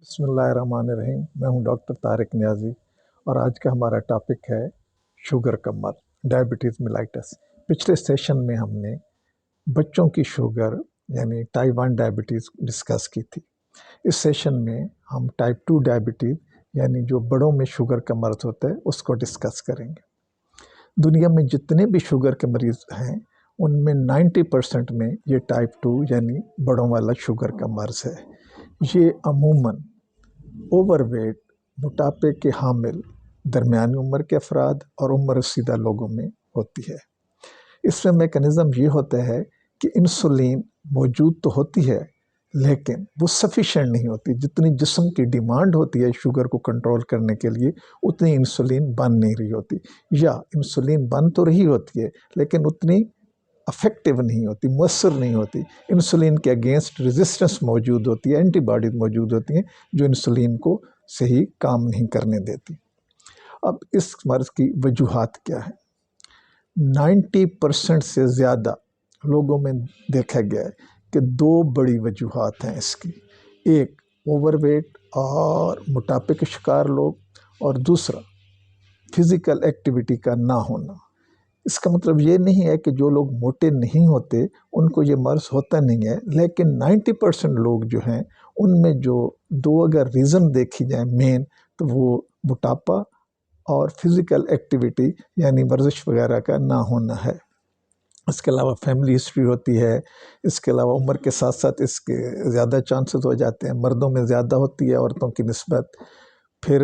بسم اللہ الرحمن الرحیم۔ میں ہوں ڈاکٹر طارق نیازی اور آج کا ہمارا ٹاپک ہے شوگر کا مرض، ڈائبٹیز میلائٹس۔ پچھلے سیشن میں ہم نے بچوں کی شوگر یعنی ٹائپ 1 ڈائبٹیز ڈسکس کی تھی۔ اس سیشن میں ہم ٹائپ 2 ڈائبٹیز یعنی جو بڑوں میں شوگر کا مرض ہوتا ہے اس کو ڈسکس کریں گے۔ دنیا میں جتنے بھی شوگر کے مریض ہیں ان میں 90% میں یہ ٹائپ 2 یعنی بڑوں والا شوگر کا مرض ہے۔ یہ عموماً اوور ویٹ، موٹاپے کے حامل، درمیانی عمر کے افراد اور عمر رسیدہ لوگوں میں ہوتی ہے۔ اس میں میکانزم یہ ہوتا ہے کہ انسولین موجود تو ہوتی ہے لیکن وہ سفیشینٹ نہیں ہوتی۔ جتنی جسم کی ڈیمانڈ ہوتی ہے شوگر کو کنٹرول کرنے کے لیے اتنی انسولین بن نہیں رہی ہوتی، یا انسولین بن تو رہی ہوتی ہے لیکن اتنی افیکٹو نہیں ہوتی، مؤثر نہیں ہوتی۔ انسولین کے اگینسٹ ریزسٹنس موجود ہوتی ہے، اینٹی باڈیز موجود ہوتی ہیں جو انسولین کو صحیح کام نہیں کرنے دیتی۔ اب اس مرض کی وجوہات کیا ہیں؟ 90% سے زیادہ لوگوں میں دیکھا گیا ہے کہ دو بڑی وجوہات ہیں اس کی۔ ایک اوور ویٹ اور موٹاپے کے شکار لوگ، اور دوسرا فزیکل ایکٹیویٹی کا نہ ہونا۔ اس کا مطلب یہ نہیں ہے کہ جو لوگ موٹے نہیں ہوتے ان کو یہ مرض ہوتا نہیں ہے، لیکن 90% لوگ جو ہیں ان میں جو دو اگر ریزن دیکھی جائیں مین، تو وہ موٹاپا اور فزیکل ایکٹیویٹی یعنی ورزش وغیرہ کا نہ ہونا ہے۔ اس کے علاوہ فیملی ہسٹری ہوتی ہے، اس کے علاوہ عمر کے ساتھ ساتھ اس کے زیادہ چانسز ہو جاتے ہیں، مردوں میں زیادہ ہوتی ہے عورتوں کی نسبت۔ پھر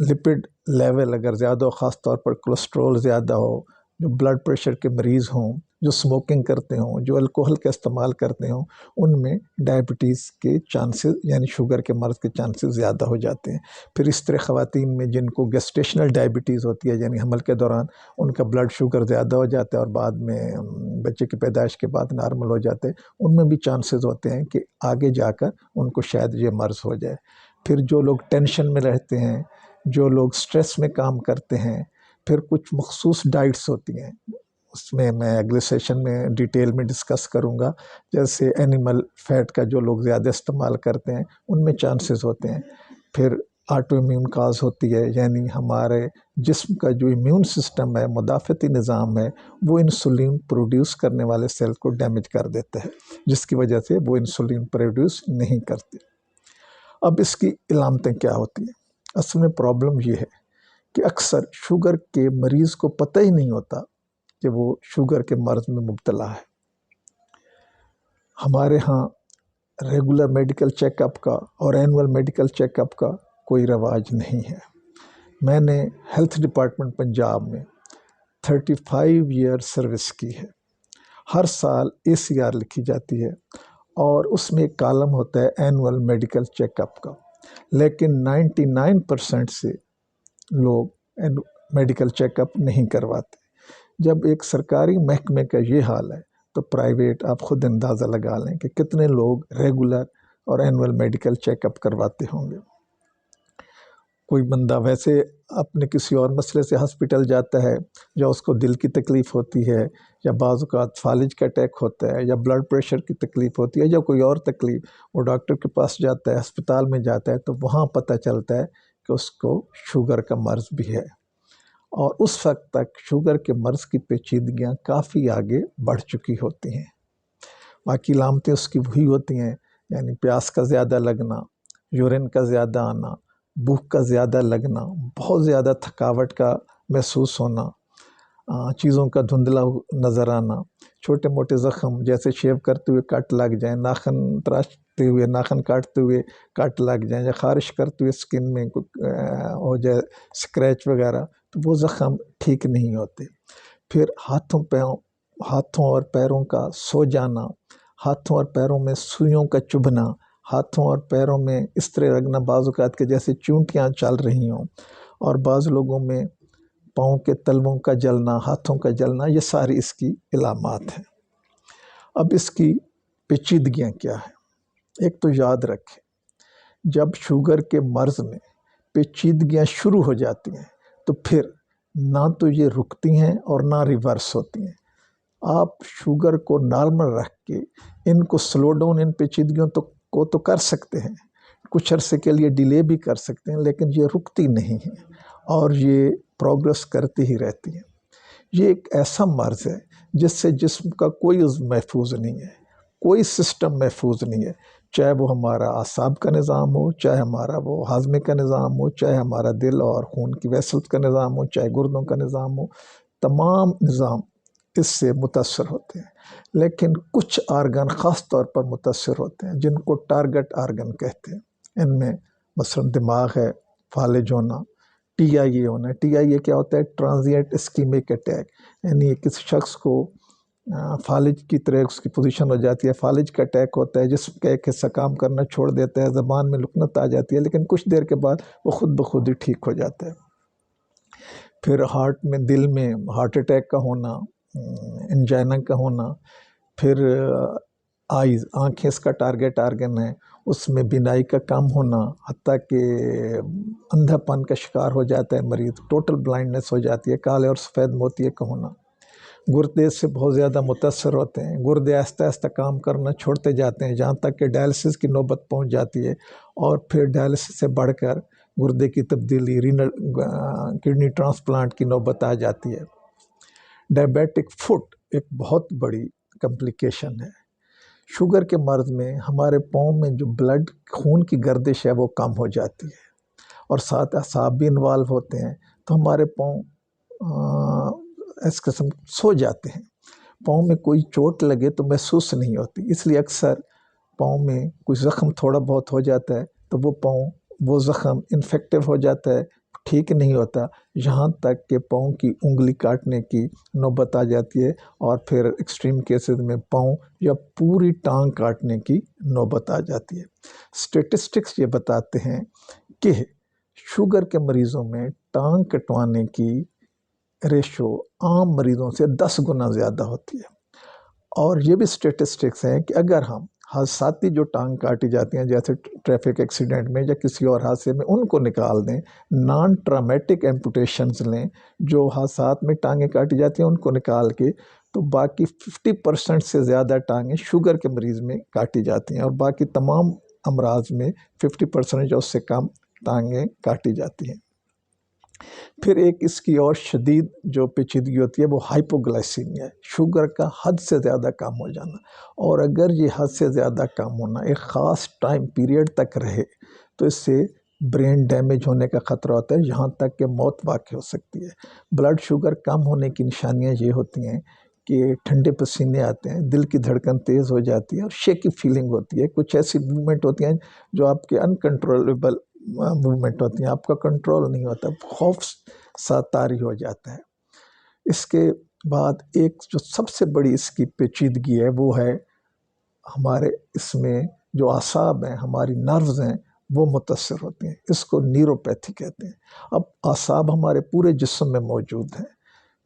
لپڈ لیول اگر زیادہ ہو، خاص طور پر کولیسٹرول زیادہ ہو، جو بلڈ پریشر کے مریض ہوں، جو سموکنگ کرتے ہوں، جو الکوہل کا استعمال کرتے ہوں، ان میں ڈائبٹیز کے چانسز یعنی شوگر کے مرض کے چانسز زیادہ ہو جاتے ہیں۔ پھر اس طرح خواتین میں جن کو گیسٹیشنل ڈائبٹیز ہوتی ہے یعنی حمل کے دوران ان کا بلڈ شوگر زیادہ ہو جاتا ہے اور بعد میں بچے کی پیدائش کے بعد نارمل ہو جاتے ہیں، ان میں بھی چانسز ہوتے ہیں کہ آگے جا کر ان کو شاید یہ مرض ہو جائے۔ پھر جو لوگ ٹینشن میں رہتے ہیں، جو لوگ سٹریس میں کام کرتے ہیں، پھر کچھ مخصوص ڈائٹس ہوتی ہیں، اس میں اگلے سیشن میں ڈیٹیل میں ڈسکس کروں گا، جیسے اینیمل فیٹ کا جو لوگ زیادہ استعمال کرتے ہیں ان میں چانسز ہوتے ہیں۔ پھر آٹو امیون کاز ہوتی ہے یعنی ہمارے جسم کا جو امیون سسٹم ہے، مدافعتی نظام ہے، وہ انسولین پروڈیوس کرنے والے سیل کو ڈیمیج کر دیتا ہے جس کی وجہ سے وہ انسولین پروڈیوس نہیں کرتی۔ اب اس کی علامتیں کیا ہوتی ہیں؟ اصل میں پرابلم یہ ہے کہ اکثر شوگر کے مریض کو پتہ ہی نہیں ہوتا کہ وہ شوگر کے مرض میں مبتلا ہے۔ ہمارے ہاں ریگولر میڈیکل چیک اپ کا اور اینول میڈیکل چیک اپ کا کوئی رواج نہیں ہے۔ میں نے ہیلتھ ڈپارٹمنٹ پنجاب میں 35 ایئر سروس کی ہے۔ ہر سال ACR لکھی جاتی ہے اور اس میں ایک کالم ہوتا ہے اینول میڈیکل چیک اپ کا، لیکن 99% سے لوگ میڈیکل چیک اپ نہیں کرواتے۔ جب ایک سرکاری محکمے کا یہ حال ہے تو پرائیویٹ آپ خود اندازہ لگا لیں کہ کتنے لوگ ریگولر اور اینول میڈیکل چیک اپ کرواتے ہوں گے۔ کوئی بندہ ویسے اپنے کسی اور مسئلے سے ہسپٹل جاتا ہے، یا اس کو دل کی تکلیف ہوتی ہے، یا بعض اوقات فالج کا اٹیک ہوتا ہے، یا بلڈ پریشر کی تکلیف ہوتی ہے، یا کوئی اور تکلیف، وہ ڈاکٹر کے پاس جاتا ہے، ہسپتال میں جاتا ہے، تو وہاں پتہ چلتا ہے کہ اس کو شوگر کا مرض بھی ہے۔ اور اس وقت تک شوگر کے مرض کی پیچیدگیاں کافی آگے بڑھ چکی ہوتی ہیں۔ باقی علامتیں اس کی وہی ہوتی ہیں، یعنی پیاس کا زیادہ لگنا، یورین کا زیادہ آنا، بھوک کا زیادہ لگنا، بہت زیادہ تھکاوٹ کا محسوس ہونا، چیزوں کا دھندلا نظر آنا، چھوٹے موٹے زخم جیسے شیو کرتے ہوئے کٹ لگ جائیں، ناخن تراشتے ہوئے، ناخن کاٹتے ہوئے کٹ لگ جائیں، یا خارش کرتے ہوئے اسکن میں ہو جائے اسکریچ وغیرہ، تو وہ زخم ٹھیک نہیں ہوتے۔ پھر ہاتھوں اور پیروں کا سو جانا، ہاتھوں اور پیروں میں سوئیوں کا چبھنا، ہاتھوں اور پیروں میں اس طرح لگنا بعض اوقات کے جیسے چونٹیاں چل رہی ہوں، اور بعض لوگوں میں پاؤں کے تلووں کا جلنا، ہاتھوں کا جلنا، یہ ساری اس کی علامات ہیں۔ اب اس کی پیچیدگیاں کیا ہیں؟ ایک تو یاد رکھیں، جب شوگر کے مرض میں پیچیدگیاں شروع ہو جاتی ہیں تو پھر نہ تو یہ رکتی ہیں اور نہ ریورس ہوتی ہیں۔ آپ شوگر کو نارمل رکھ کے ان کو سلو ڈاؤن، ان پیچیدگیوں کو تو کر سکتے ہیں، کچھ عرصے کے لیے ڈیلے بھی کر سکتے ہیں، لیکن یہ رکتی نہیں ہے اور یہ پروگرس کرتی ہی رہتی ہے۔ یہ ایک ایسا مرض ہے جس سے جسم کا کوئی عضو محفوظ نہیں ہے، کوئی سسٹم محفوظ نہیں ہے، چاہے وہ ہمارا اعصاب کا نظام ہو، چاہے ہمارا وہ ہاضمے کا نظام ہو، چاہے ہمارا دل اور خون کی ویسلز کا نظام ہو، چاہے گردوں کا نظام ہو، تمام نظام اس سے متاثر ہوتے ہیں۔ لیکن کچھ آرگن خاص طور پر متاثر ہوتے ہیں جن کو ٹارگٹ آرگن کہتے ہیں۔ ان میں مثلا دماغ ہے، فالج ہونا، ٹی آئی اے ہونا۔ ٹی آئی اے کیا ہوتا ہے؟ ٹرانزینٹ اسکیمک اٹیک، یعنی کسی شخص کو فالج کی طرح اس کی پوزیشن ہو جاتی ہے، فالج کا اٹیک ہوتا ہے، جسم کا ایک حصہ کام کرنا چھوڑ دیتا ہے، زبان میں لکنت آ جاتی ہے، لیکن کچھ دیر کے بعد وہ خود بخود ہی ٹھیک ہو جاتا ہے۔ پھر ہارٹ میں، دل میں ہارٹ اٹیک کا ہونا، انجائنا کا ہونا۔ پھر آئیز، آنکھیں اس کا ٹارگٹ آرگن ہے، اس میں بینائی کا کم ہونا، حتیٰ کہ اندھا پن کا شکار ہو جاتا ہے مریض، ٹوٹل بلائنڈنس ہو جاتی ہے، کالے اور سفید موتیے کا ہونا۔ گردے سے بہت زیادہ متاثر ہوتے ہیں، گردے آہستہ آہستہ کام کرنا چھوڑتے جاتے ہیں جہاں تک کہ ڈائلسس کی نوبت پہنچ جاتی ہے، اور پھر ڈائلسس سے بڑھ کر گردے کی تبدیلی، رینل کڈنی ٹرانسپلانٹ کی نوبت آ جاتی ہے۔ ڈائبیٹک فٹ ایک بہت بڑی کمپلیکیشن ہے۔ شوگر کے مرض میں ہمارے پاؤں میں جو بلڈ، خون کی گردش ہے وہ کم ہو جاتی ہے، اور ساتھ اعصاب بھی انوالو ہوتے ہیں، تو ہمارے پاؤں اس قسم سو جاتے ہیں۔ پاؤں میں کوئی چوٹ لگے تو محسوس نہیں ہوتی، اس لیے اکثر پاؤں میں کوئی زخم تھوڑا بہت ہو جاتا ہے تو وہ زخم انفیکٹو ہو جاتا ہے، ٹھیک نہیں ہوتا، یہاں تک کہ پاؤں کی انگلی کاٹنے کی نوبت آ جاتی ہے، اور پھر ایکسٹریم کیسز میں پاؤں یا پوری ٹانگ کاٹنے کی نوبت آ جاتی ہے۔ اسٹیٹسٹکس یہ بتاتے ہیں کہ شوگر کے مریضوں میں ٹانگ کٹوانے کی ریشو عام مریضوں سے 10 گنا زیادہ ہوتی ہے، اور یہ بھی اسٹیٹسٹکس ہیں کہ اگر ہم حادثاتی جو ٹانگ کاٹی جاتی ہیں جیسے ٹریفک ایکسیڈنٹ میں یا کسی اور حادثے میں، ان کو نکال دیں، نان ٹرامیٹک ایمپوٹیشنز لیں، جو حادثات میں ٹانگیں کاٹی جاتی ہیں ان کو نکال کے، تو باقی 50% سے زیادہ ٹانگیں شوگر کے مریض میں کاٹی جاتی ہیں، اور باقی تمام امراض میں 50% یا اس سے کم ٹانگیں کاٹی جاتی ہیں۔ پھر ایک اس کی اور شدید جو پیچیدگی ہوتی ہے وہ ہائپوگلائسیمیا ہے، شوگر کا حد سے زیادہ کم ہو جانا، اور اگر یہ حد سے زیادہ کم ہونا ایک خاص ٹائم پیریڈ تک رہے تو اس سے برین ڈیمیج ہونے کا خطرہ ہوتا ہے، یہاں تک کہ موت واقع ہو سکتی ہے۔ بلڈ شوگر کم ہونے کی نشانیاں یہ ہوتی ہیں کہ ٹھنڈے پسینے آتے ہیں، دل کی دھڑکن تیز ہو جاتی ہے، اور شیکی فیلنگ ہوتی ہے، کچھ ایسی موومنٹ ہوتی ہیں جو آپ کے انکنٹرولبل موومنٹ ہوتی ہیں، آپ کا کنٹرول نہیں ہوتا، خوف سا طاری ہو جاتا ہے۔ اس کے بعد ایک جو سب سے بڑی اس کی پیچیدگی ہے وہ ہے ہمارے اس میں جو اعصاب ہیں، ہماری نروز ہیں، وہ متاثر ہوتے ہیں، اس کو نیوروپیتھی کہتے ہیں۔ اب اعصاب ہمارے پورے جسم میں موجود ہیں،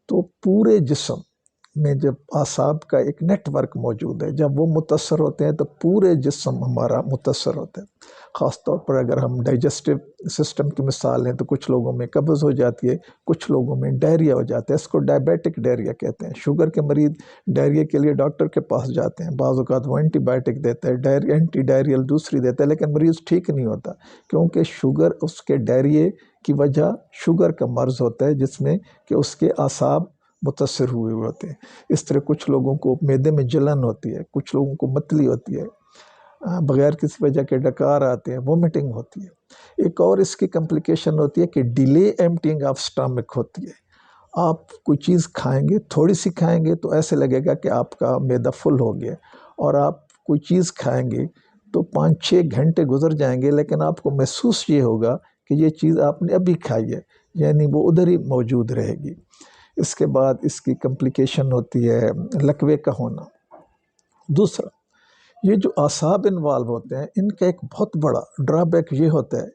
تو پورے جسم میں جب اعصاب کا ایک نیٹ ورک موجود ہے، جب وہ متاثر ہوتے ہیں تو پورے جسم ہمارا متاثر ہوتا ہے۔ خاص طور پر اگر ہم ڈائجسٹو سسٹم کی مثال لیں تو کچھ لوگوں میں قبض ہو جاتی ہے، کچھ لوگوں میں ڈائریا ہو جاتا ہے، اس کو ڈائبیٹک ڈائریا کہتے ہیں۔ شوگر کے مریض ڈائریا کے لیے ڈاکٹر کے پاس جاتے ہیں، بعض اوقات وہ اینٹی بائیوٹک دیتا ہے، اینٹی ڈائریل دوسری دیتا ہے، لیکن مریض ٹھیک نہیں ہوتا، کیونکہ شوگر، اس کے ڈائریے کی وجہ شوگر کا مرض ہوتا ہے جس میں کہ اس کے اعصاب متاثر ہوئے ہوتے ہیں۔ اس طرح کچھ لوگوں کو معدے میں جلن ہوتی ہے، کچھ لوگوں کو متلی ہوتی ہے، بغیر کسی وجہ کے ڈکار آتے ہیں، وومٹنگ ہوتی ہے۔ ایک اور اس کی کمپلیکیشن ہوتی ہے کہ ڈیلے ایمپٹنگ آف سٹامک ہوتی ہے۔ آپ کوئی چیز کھائیں گے، تھوڑی سی کھائیں گے تو ایسے لگے گا کہ آپ کا معدہ فل ہو گیا، اور آپ کوئی چیز کھائیں گے تو 5-6 گھنٹے گزر جائیں گے، لیکن آپ کو محسوس یہ ہوگا کہ یہ چیز آپ نے ابھی کھائی ہے، یعنی وہ ادھر ہی موجود رہے گی۔ اس کے بعد اس کی کمپلیکیشن ہوتی ہے لکوے کا ہونا۔ دوسرا، یہ جو اعصاب انوالو ہوتے ہیں، ان کا ایک بہت بڑا ڈرا بیک یہ ہوتا ہے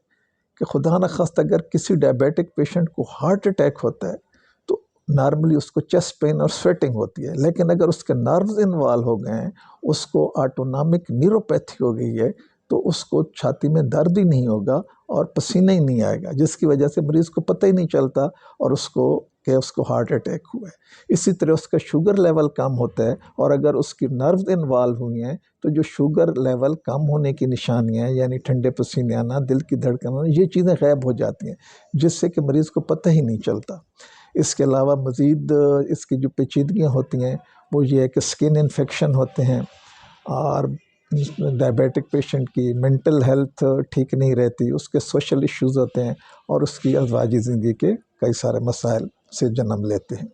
کہ خدا نخواستہ اگر کسی ڈائبیٹک پیشنٹ کو ہارٹ اٹیک ہوتا ہے تو نارملی اس کو چیسٹ پین اور سویٹنگ ہوتی ہے، لیکن اگر اس کے نروز انوالو ہو گئے ہیں، اس کو آٹونامک نیوروپیتھی ہو گئی ہے، تو اس کو چھاتی میں درد ہی نہیں ہوگا اور پسینہ ہی نہیں آئے گا، جس کی وجہ سے مریض کو پتہ ہی نہیں چلتا اور اس کو کہ اس کو ہارٹ اٹیک ہوا ہے۔ اسی طرح اس کا شوگر لیول کم ہوتا ہے، اور اگر اس کی نروز انوالو ہوئی ہیں تو جو شوگر لیول کم ہونے کی نشانیاں ہیں، یعنی ٹھنڈے پسینے آنا، دل کی دھڑکن آنا، یہ چیزیں غائب ہو جاتی ہیں، جس سے کہ مریض کو پتہ ہی نہیں چلتا۔ اس کے علاوہ مزید اس کی جو پیچیدگیاں ہوتی ہیں وہ یہ ہے کہ سکن انفیکشن ہوتے ہیں، اور ڈائبیٹک پیشنٹ کی مینٹل ہیلتھ ٹھیک نہیں رہتی، اس کے سوشل ایشوز ہوتے ہیں، اور اس کی ازواجی زندگی کے کئی سارے مسائل سے جنم لیتے ہیں۔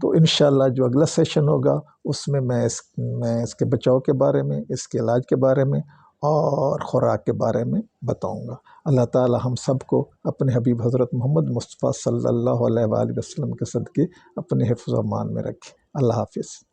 تو انشاءاللہ جو اگلا سیشن ہوگا اس میں میں اس کے بچاؤ کے بارے میں، اس کے علاج کے بارے میں، اور خوراک کے بارے میں بتاؤں گا۔ اللہ تعالی ہم سب کو اپنے حبیب حضرت محمد مصطفیٰ صلی اللہ علیہ وآلہ وسلم کے صدقے اپنے حفظ و امان میں رکھے۔ اللہ حافظ۔